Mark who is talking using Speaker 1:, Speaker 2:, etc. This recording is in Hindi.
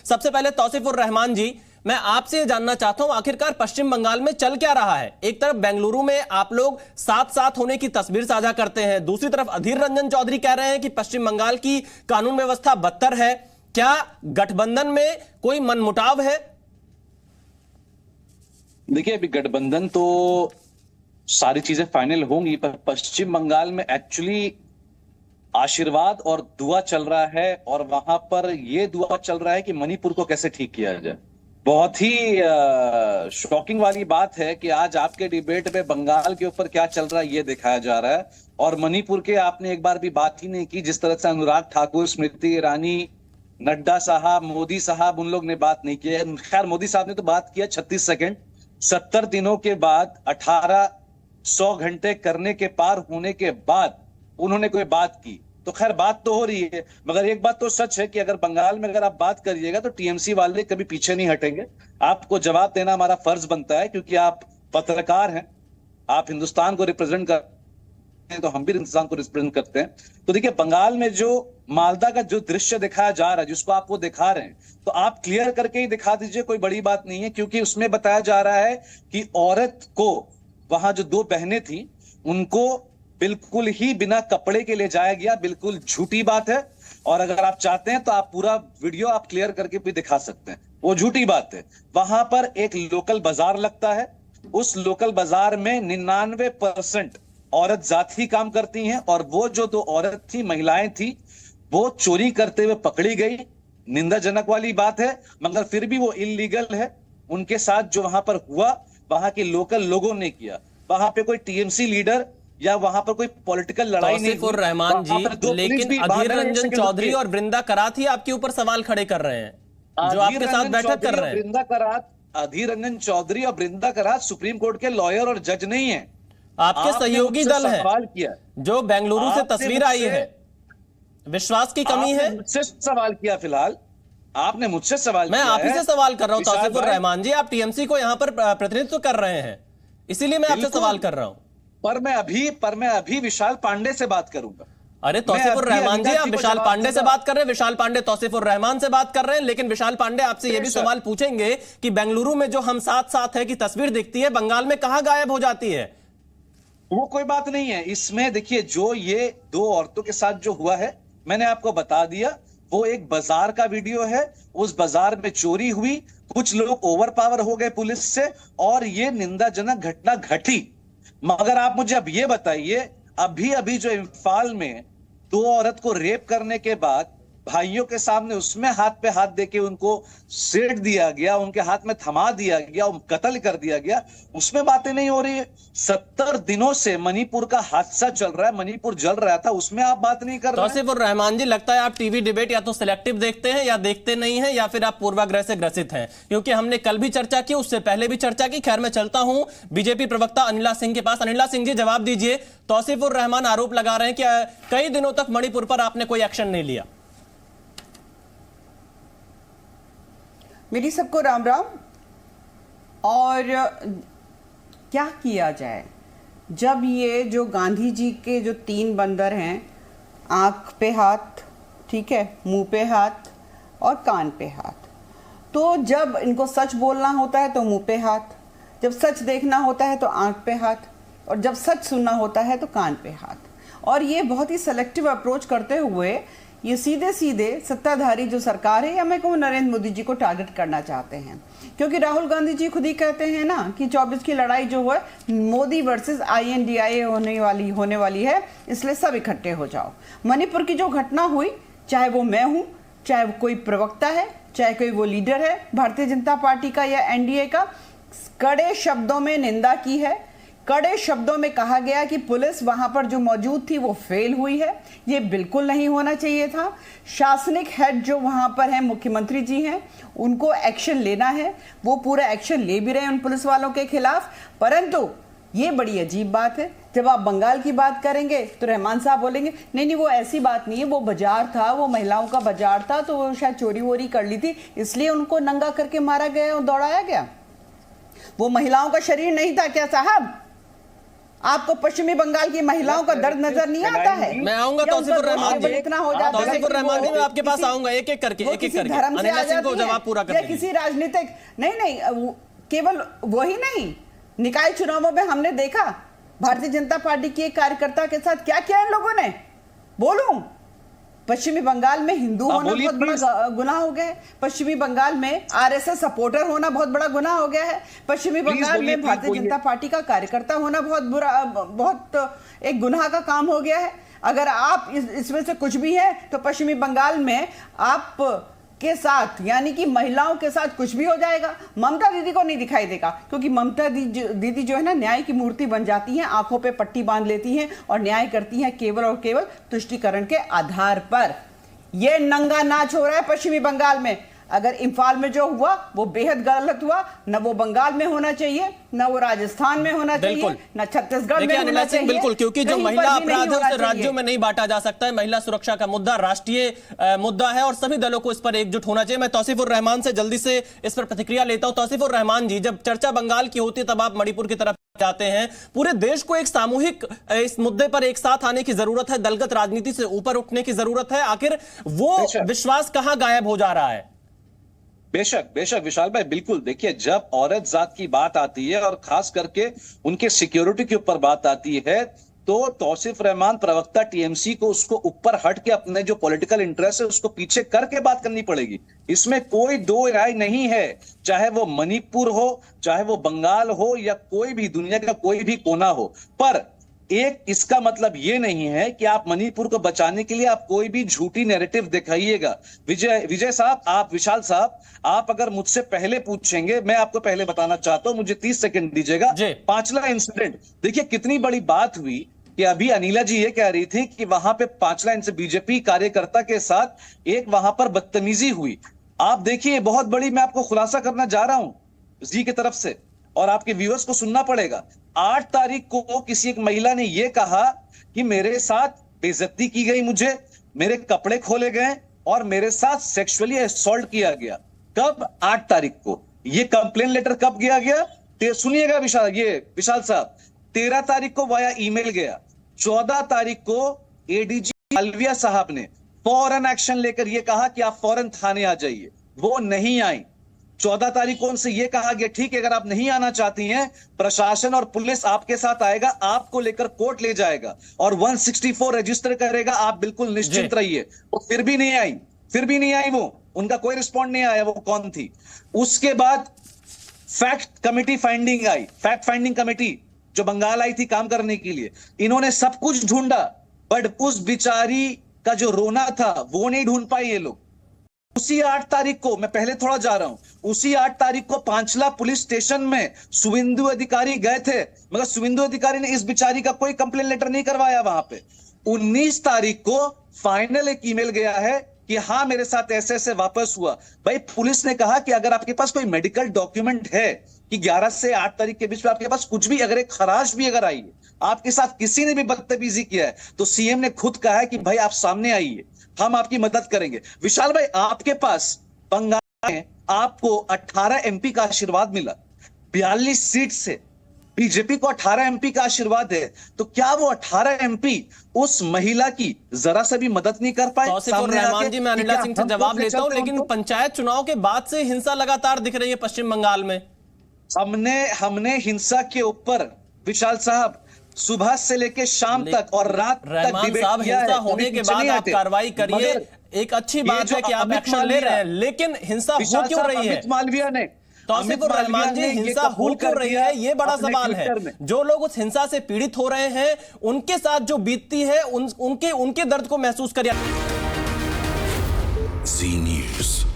Speaker 1: सबसे पहले तौसीफुर रहमान जी, मैं आपसे ये जानना चाहता हूं आखिरकार पश्चिम बंगाल में चल क्या रहा है। एक तरफ बेंगलुरु में आप लोग साथ साथ होने की तस्वीर साझा करते हैं, दूसरी तरफ अधीर रंजन चौधरी कह रहे हैं कि पश्चिम बंगाल की कानून व्यवस्था बदतर है। क्या गठबंधन में कोई मनमुटाव है?
Speaker 2: देखिए, अभी गठबंधन तो सारी चीजें फाइनल होंगी, पर पश्चिम बंगाल में एक्चुअली आशीर्वाद और दुआ चल रहा है, और वहां पर यह दुआ चल रहा है कि मणिपुर को कैसे ठीक किया जाए। बहुत ही शॉकिंग वाली बात है कि आज आपके डिबेट में बंगाल के ऊपर क्या चल रहा है ये दिखाया जा रहा है, और मणिपुर के आपने एक बार भी बात ही नहीं की। जिस तरह से अनुराग ठाकुर, स्मृति ईरानी, नड्डा साहब, मोदी साहब, उन लोग ने बात नहीं की। खैर, मोदी साहब ने तो बात किया 36 सेकंड। 70 दिनों के बाद 1800 घंटे करने के पार होने के बाद उन्होंने कोई बात की, तो खैर बात तो हो रही है। मगर एक बात तो सच है कि अगर बंगाल में अगर आप बात करिएगा तो टीएमसी वाले कभी पीछे नहीं हटेंगे। आपको जवाब देना हमारा फर्ज बनता है, क्योंकि आप पत्रकार हैं, आप हिंदुस्तान को रिप्रेजेंट करते हैं, तो हम भी हिंदुस्तान को रिप्रेजेंट करते हैं। तो देखिए, बंगाल में जो मालदा का जो दृश्य दिखाया जा रहा है, जिसको आप वो दिखा रहे हैं, तो आप क्लियर करके ही दिखा दीजिए, कोई बड़ी बात नहीं है। क्योंकि उसमें बताया जा रहा है कि औरत को, वहां जो 2 बहनें थी, उनको बिल्कुल ही बिना कपड़े के ले जाया गया। बिल्कुल झूठी बात है, और अगर आप चाहते हैं तो आप पूरा वीडियो आप क्लियर करके भी दिखा सकते हैं, वो झूठी बात है। वहां पर एक लोकल बाजार लगता है, उस लोकल बाजार में 99% औरत जात ही काम करती हैं, और वो जो 2 औरत थी, महिलाएं थी, वो चोरी करते हुए पकड़ी गई। निंदाजनक वाली बात है, मगर फिर भी वो इलीगल है। उनके साथ जो वहां पर हुआ, वहां के लोकल लोगों ने किया। वहां पे कोई टीएमसी लीडर या वहां पर कोई पॉलिटिकल लड़ाई नहीं हुई।
Speaker 1: रहमान जी, लेकिन अधीर रंजन चौधरी और वृंदा करात ही आपके ऊपर सवाल खड़े कर रहे हैं, जो आपके साथ बैठक कर रहे हैं।
Speaker 2: वृंदा करात, अधीर रंजन चौधरी और वृंदा करात सुप्रीम कोर्ट के लॉयर और जज नहीं है,
Speaker 1: आपके सहयोगी दल है।
Speaker 2: सवाल किया
Speaker 1: जो बेंगलुरु से तस्वीर आई है, विश्वास की कमी है।
Speaker 2: मुझसे सवाल किया, फिलहाल आपने मुझसे सवाल
Speaker 1: मैं
Speaker 2: किया,
Speaker 1: आप ही से सवाल कर रहा हूं तौसीफुर रहमान जी, आप टीएमसी को यहां पर प्रतिनिधित्व कर रहे हैं, इसीलिए मैं आपसे सवाल कर रहा हूं। पर
Speaker 2: मैं अभी विशाल पांडे से बात करूंगा।
Speaker 1: अरे तौसीफुर रहमान जी, आप विशाल पांडे से बात कर रहे हैं, विशाल पांडे तौसीफुर रहमान से बात कर रहे हैं, लेकिन विशाल पांडे आपसे यह भी सवाल पूछेंगे कि बेंगलुरु में जो हम साथ साथ है की तस्वीर दिखती है, बंगाल में कहां गायब हो जाती है?
Speaker 2: वो कोई बात नहीं है इसमें। देखिए, जो ये 2 औरतों के साथ जो हुआ है, मैंने आपको बता दिया, वो एक बाजार का वीडियो है। उस बाजार में चोरी हुई, कुछ लोग ओवर पावर हो गए पुलिस से, और ये निंदाजनक घटना घटी। मगर आप मुझे अब ये बताइए, अभी अभी जो इम्फाल में 2 औरत को रेप करने के बाद भाइयों के सामने उसमें हाथ पे हाथ देके उनको सेट दिया गया, उनके हाथ में थमा दिया गया, कत्ल कर दिया गया, उसमें बातें नहीं हो रही है। 70 दिनों से मणिपुर का हादसा चल रहा है, मणिपुर जल रहा था, उसमें आप बात नहीं कर रहे।
Speaker 1: तौसीफुर रहमान जी, लगता है आप टीवी डिबेट या तो सिलेक्टिव देखते हैं या देखते नहीं हैं, या फिर आप पूर्वाग्रह से ग्रसित हैं, क्योंकि हमने कल भी चर्चा की, उससे पहले भी चर्चा की। खैर, मैं चलता हूं बीजेपी प्रवक्ता अनिला सिंह के पास। अनिला सिंह जी, जवाब दीजिए। तौसीफुर रहमान आरोप लगा रहे हैं कि कई दिनों तक मणिपुर पर आपने कोई एक्शन नहीं लिया।
Speaker 3: मेरी सबको राम राम। और क्या किया जाए जब ये जो गांधी जी के जो 3 बंदर हैं, आंख पे हाथ, ठीक है, मुंह पे हाथ और कान पे हाथ, तो जब इनको सच बोलना होता है तो मुंह पे हाथ, जब सच देखना होता है तो आंख पे हाथ, और जब सच सुनना होता है तो कान पे हाथ। और ये बहुत ही सेलेक्टिव अप्रोच करते हुए ये सीधे सीधे सत्ताधारी जो सरकार है, या मैं कहूँ नरेंद्र मोदी जी को टारगेट करना चाहते हैं। क्योंकि राहुल गांधी जी खुद ही कहते हैं ना कि 24 की लड़ाई जो है मोदी वर्सेस INDIA होने वाली है, इसलिए सब इकट्ठे हो जाओ। मणिपुर की जो घटना हुई, चाहे वो मैं हूँ, चाहे कोई प्रवक्ता है, चाहे कोई वो लीडर है भारतीय जनता पार्टी का या NDA का, कड़े शब्दों में निंदा की है। कड़े शब्दों में कहा गया कि पुलिस वहां पर जो मौजूद थी वो फेल हुई है, ये बिल्कुल नहीं होना चाहिए था। शासनिक हेड जो वहां पर हैं, मुख्यमंत्री जी हैं, उनको एक्शन लेना है, वो पूरा एक्शन ले भी रहे हैं उन पुलिस वालों के खिलाफ। परंतु ये बड़ी अजीब बात है, जब आप बंगाल की बात करेंगे तो रहमान साहब बोलेंगे नहीं नहीं वो ऐसी बात नहीं है, वो बाजार था, वो महिलाओं का बाजार था, तो वो शायद चोरी वोरी कर ली थी, इसलिए उनको नंगा करके मारा गया और दौड़ाया गया। वो महिलाओं का शरीर नहीं था क्या साहब? आपको पश्चिमी बंगाल की महिलाओं का दर्द नजर नहीं आता है?
Speaker 1: मैं आऊंगा
Speaker 3: या
Speaker 1: तौसीफुर
Speaker 3: उनका
Speaker 1: रहमान जी,
Speaker 3: इतना हो जाता है
Speaker 1: तौसीफुर
Speaker 3: कि
Speaker 1: रहमान जी,
Speaker 3: वो
Speaker 1: मैं आपके पास
Speaker 3: किसी-
Speaker 1: आऊंगा एक एक करके
Speaker 3: वो
Speaker 1: एक एक
Speaker 3: किसी
Speaker 1: करके
Speaker 3: धर्म से
Speaker 1: अनिला
Speaker 3: आ
Speaker 1: सिंह को
Speaker 3: जाती है,
Speaker 1: जवाब पूरा
Speaker 3: या
Speaker 1: कर
Speaker 3: किसी राजनीतिक नहीं, केवल वही नहीं, निकाय चुनावों में हमने देखा भारतीय जनता पार्टी के एक कार्यकर्ता के साथ क्या किया इन लोगों ने। बोलूं, पश्चिमी बंगाल में हिंदू होना
Speaker 2: बोलिए
Speaker 3: बहुत बड़ा गुनाह हो गया है। पश्चिमी बंगाल में आरएसएस सपोर्टर होना बहुत बड़ा गुनाह हो गया है। पश्चिमी बंगाल में भारतीय जनता पार्टी का कार्यकर्ता होना बहुत एक गुनाह का काम हो गया है। अगर आप इसमें से कुछ भी है तो पश्चिमी बंगाल में आप के साथ यानी कि महिलाओं के साथ कुछ भी हो जाएगा। ममता दीदी को नहीं दिखाई देगा, क्योंकि ममता दीदी जो है ना, न्याय की मूर्ति बन जाती हैं, आंखों पे पट्टी बांध लेती हैं और न्याय करती हैं केवल और केवल तुष्टीकरण के आधार पर। यह नंगा नाच हो रहा है पश्चिमी बंगाल में। अगर इम्फाल में जो हुआ वो बेहद गलत हुआ, न वो बंगाल में होना चाहिए, न वो राजस्थान में होना चाहिए, न छत्तीसगढ़ में होना चाहिए।
Speaker 1: बिल्कुल, क्योंकि जो महिला अपराध है उसे राज्यों में नहीं बांटा जा सकता है। महिला सुरक्षा का मुद्दा राष्ट्रीय मुद्दा है और सभी दलों को इस पर एकजुट होना चाहिए। मैं तौसीफुर रहमान से जल्दी से इस पर प्रतिक्रिया लेता हूं। तौसीफुर रहमान जी, जब चर्चा बंगाल की होती है तब आप मणिपुर की तरफ जाते हैं। पूरे देश को एक सामूहिक इस मुद्दे पर एक साथ आने की जरूरत है, दलगत राजनीति से ऊपर उठने की जरूरत है। आखिर वो विश्वास कहां गायब हो जा रहा है?
Speaker 2: बेशक बेशक विशाल भाई, बिल्कुल। देखिए, जब औरत जात की बात आती है और खास करके उनके सिक्योरिटी के ऊपर बात आती है, तो तौसीफ रहमान प्रवक्ता टीएमसी को उसको ऊपर हट के अपने जो पॉलिटिकल इंटरेस्ट है उसको पीछे करके बात करनी पड़ेगी। इसमें कोई दो राय नहीं है, चाहे वो मणिपुर हो, चाहे वो बंगाल हो, या कोई भी दुनिया का कोई भी कोना हो। पर एक इसका मतलब ये नहीं है कि आप मणिपुर को बचाने के लिए आप कोई भी झूठी नैरेटिव दिखाइएगा। विजय साहब, आप विशाल साहब, आप अगर मुझसे पहले पूछेंगे, मैं आपको पहले बताना चाहता हूं, मुझे 30 सेकंड दीजिएगा। पांचला इंसिडेंट, देखिए कितनी बड़ी बात हुई कि अभी अनिला जी ये कह रही थी कि वहां पे पांचला इंसिडेंट बीजेपी कार्यकर्ता के साथ एक वहां पर बदतमीजी हुई। आप देखिए, बहुत बड़ी मैं आपको खुलासा करना जा रहा हूं जी की तरफ से, और आपके व्यूअर्स को सुनना पड़ेगा। 8 तारीख को किसी एक महिला ने यह कहा कि मेरे साथ बेइज्जती की गई, मुझे मेरे कपड़े खोले गए और मेरे साथ सेक्सुअली असॉल्ट किया गया। कब? 8 तारीख को। यह कंप्लेन लेटर कब गया? सुनिएगा विशाल साहब, 13 तारीख को वाया ईमेल गया। 14 तारीख को एडीजी मालविया साहब ने फौरन एक्शन लेकर यह कहा कि आप फौरन थाने आ जाइए। वो नहीं आई। 14 तारीख को उनसे यह कहा गया, ठीक है, अगर आप नहीं आना चाहती हैं, प्रशासन और पुलिस आपके साथ आएगा, आपको लेकर कोर्ट ले जाएगा और 164 रजिस्टर करेगा, आप बिल्कुल निश्चिंत रहिए। वो फिर भी नहीं आई वो, उनका कोई रिस्पॉन्ड नहीं आया। वो कौन थी? उसके बाद फैक्ट कमेटी फाइंडिंग आई, फैक्ट फाइंडिंग कमेटी जो बंगाल आई थी काम करने के लिए। इन्होंने सब कुछ ढूंढा, बट उस बिचारी का जो रोना था वो नहीं ढूंढ पाए ये लोग। उसी 8 तारीख को, मैं पहले थोड़ा जा रहा हूं, उसी 8 तारीख को पांचला पुलिस स्टेशन में शुभेंदु अधिकारी गए थे, मगर शुभेंदु अधिकारी ने इस बिचारी का कोई कंप्लेन लेटर नहीं करवाया वहां पे। 19 तारीख को फाइनल एक ईमेल गया है कि हाँ मेरे साथ ऐसे ऐसे वापस हुआ। भाई, पुलिस ने कहा कि अगर आपके पास कोई मेडिकल डॉक्यूमेंट है कि 11 से 8 तारीख के बीच में आपके पास कुछ भी, अगर एक खराश भी अगर आई है, आपके साथ किसी ने भी बदतमीजी किया है, तो सीएम ने खुद कहा है कि भाई आप सामने आइए, हम आपकी मदद करेंगे। विशाल भाई, आपके पास बंगाल में आपको 18 एमपी का आशीर्वाद मिला, 42 सीट से बीजेपी को 18 एमपी का आशीर्वाद है, तो क्या वो 18 एमपी उस महिला की जरा सा भी मदद नहीं कर पाए?
Speaker 1: तौसीफुर रहमान जी, मैं अनिला सिंह से जवाब लेता हूं, लेकिन पंचायत चुनाव के बाद से हिंसा लगातार दिख रही है पश्चिम बंगाल में।
Speaker 2: हमने हिंसा के ऊपर विशाल साहब सुबह से लेकर शाम तक और रात तक डिबेट किया है।
Speaker 1: हिंसा होने के बाद आप कार्रवाई करिए, एक अच्छी बात है कि आप एक्शन ले रहे हैं, लेकिन हिंसा हो क्यों रही है?
Speaker 2: अमित मालविया ने,
Speaker 1: तौसीफुर रहमान जी, हिंसा हो क्यों रही है, ये बड़ा सवाल है। जो लोग उस हिंसा से पीड़ित हो रहे हैं, उनके साथ जो बीतती है, उनके दर्द को महसूस करिए।
Speaker 4: जी न्यूज़।